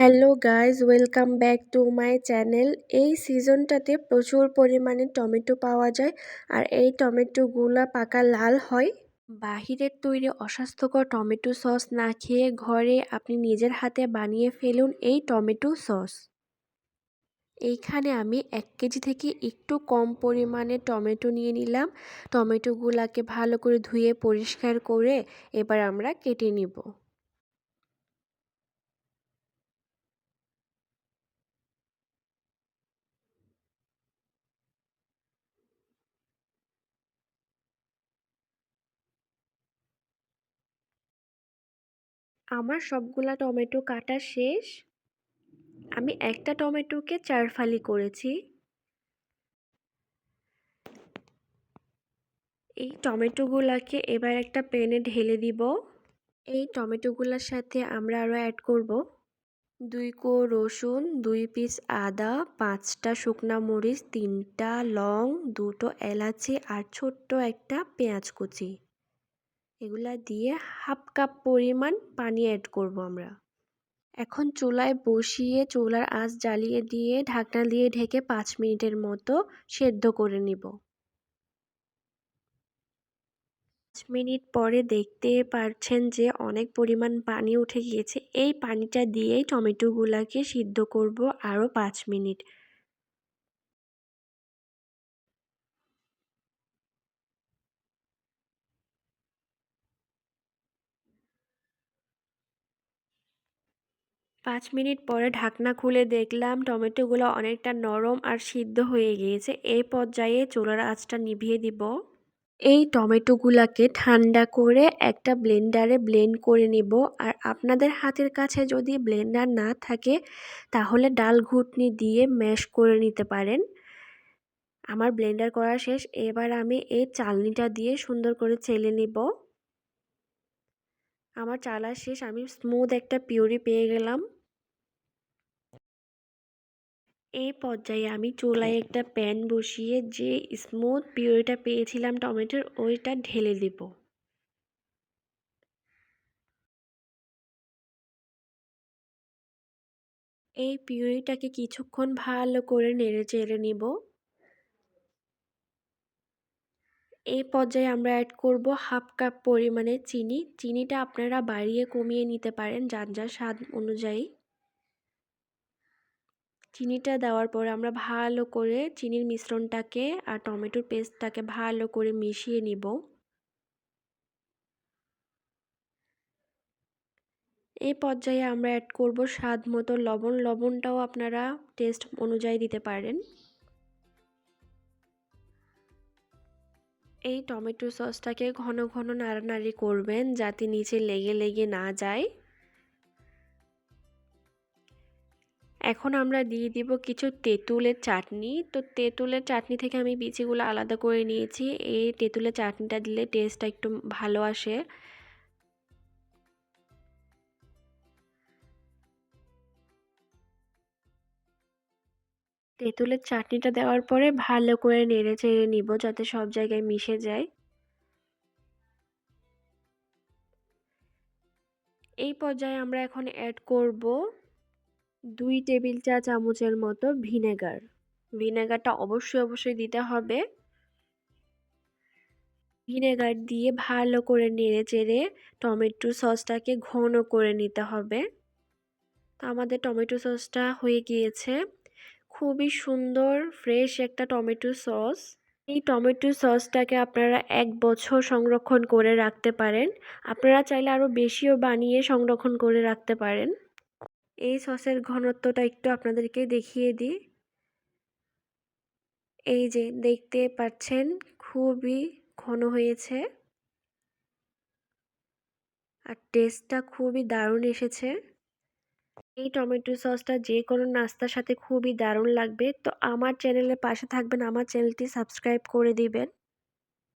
Hello guys, welcome back to my channel. এই সিজনটাতে প্রচুর পরিমাণে টমেটো পাওয়া যায় আর এই টমেটোগুলা পাকা লাল হয়। বাহিরের তৈরি অস্বাস্থ্যকর টমেটো সস না খেয়ে ঘরে আপনি নিজের হাতে বানিয়ে ফেলুন এই টমেটো সস। এইখানে আমি 1 কেজি থেকে একটু কম পরিমাণে টমেটো নিয়ে নিলাম। টমেটোগুলাকে ভালো করে ধুয়ে পরিষ্কার করে এবার আমরা কেটে নিব। আমার সবগুলা টমেটো কাটা শেষ। আমি একটা টমেটোকে 4 ফালি করেছি। এই টমেটোগুলাকে এবার একটা প্যানে ঢেলে দিব। এই টমেটোগুলার সাথে আমরা আরও অ্যাড করব 2 কোয়া রসুন, 2 পিস আদা, 5টা শুকনা মরিচ, 3টা লং, 2টো এলাচি আর ছোট্ট একটা পেঁয়াজ কুচি। এগুলা দিয়ে হাফ কাপ পরিমাণ পানি অ্যাড করব আমরা। এখন চুলায় বসিয়ে চুলার আঁচ জ্বালিয়ে দিয়ে ঢাকনা দিয়ে ঢেকে 5 মিনিটের মতো সেদ্ধ করে নিব। 5 মিনিট পরে দেখতে পারছেন যে অনেক পরিমাণ পানি উঠে গিয়েছে। এই পানিটা দিয়েই টমেটোগুলাকে সিদ্ধ করব আরও 5 মিনিট। পাঁচ মিনিট পরে ঢাকনা খুলে দেখলাম টমেটোগুলো অনেকটা নরম আর সিদ্ধ হয়ে গিয়েছে। এই পর্যায়ে চুলার আঁচটা নিভিয়ে দিব। এই টমেটোগুলাকে ঠান্ডা করে একটা ব্লেন্ডারে ব্লেন্ড করে নিব। আর আপনাদের হাতের কাছে যদি ব্লেন্ডার না থাকে তাহলে ডাল ঘুটনি দিয়ে ম্যাশ করে নিতে পারেন। আমার ব্লেন্ডার করা শেষ। এবার আমি এই চালনিটা দিয়ে সুন্দর করে চেলে নিব। আমার চালা শেষ, আমি স্মুথ একটা পিউরি পেয়ে গেলাম। এই পর্যায়ে আমি চুলায় একটা প্যান বসিয়ে যে স্মুথ পিউরিটা পেয়েছিলাম টমেটোর ওইটা ঢেলে দেব। এই পিউরিটাকে কিছুক্ষণ ভালো করে নেড়ে চেড়ে নিব। এই পর্যায়ে আমরা অ্যাড করব হাফ কাপ পরিমাণে চিনি। চিনিটা আপনারা বাড়িয়ে কমিয়ে নিতে পারেন যার যার স্বাদ অনুযায়ী। চিনিটা দেওয়ার পরে আমরা ভালো করে চিনির মিশ্রণটাকে আর টমেটোর পেস্টটাকে ভালো করে মিশিয়ে নিব। এই পর্যায়ে আমরা অ্যাড করব স্বাদ মতো লবণ। লবণটাও আপনারা টেস্ট অনুযায়ী দিতে পারেন। এই টমেটো সসটাকে ঘন ঘন নাড়ানাড়ি করবেন যাতে নিচে লেগে লেগে না যায়। এখন আমরা দিয়ে দিব কিছু তেঁতুলের চাটনি। তো তেঁতুলের চাটনি থেকে আমি বিচিগুলো আলাদা করে নিয়েছি। এই তেঁতুলের চাটনিটা দিলে টেস্টটা একটু ভালো আসে। তেঁতুলের চাটনিটা দেওয়ার পরে ভালো করে নেড়ে চেড়ে নিব যাতে সব জায়গায় মিশে যায়। এই পর্যায়ে আমরা এখন অ্যাড করব 2 টেবিল চা চামচের মতো ভিনেগার। ভিনেগারটা অবশ্যই দিতে হবে। ভিনেগার দিয়ে ভালো করে নেড়ে চেড়ে টমেটো সসটাকে ঘন করে নিতে হবে। তো আমাদের টমেটো সসটা হয়ে গিয়েছে। খুবই সুন্দর ফ্রেশ একটা টমেটো সস। এই টমেটো সসটাকে আপনারা 1 বছর সংরক্ষণ করে রাখতে পারেন। আপনারা চাইলে আরও বেশিও বানিয়ে সংরক্ষণ করে রাখতে পারেন। এই সসের ঘনত্বটা একটু আপনাদেরকে দেখিয়ে দিই। এই যে দেখতে পাচ্ছেন খুবই ঘন হয়েছে আর টেস্টটা খুবই দারুণ এসেছে। এই টমেটো সসটা যে কোনো নাস্তার সাথে খুবই দারুণ লাগবে। তো আমার চ্যানেলের পাশে থাকবেন, আমার চ্যানেলটি সাবস্ক্রাইব করে দিবেন।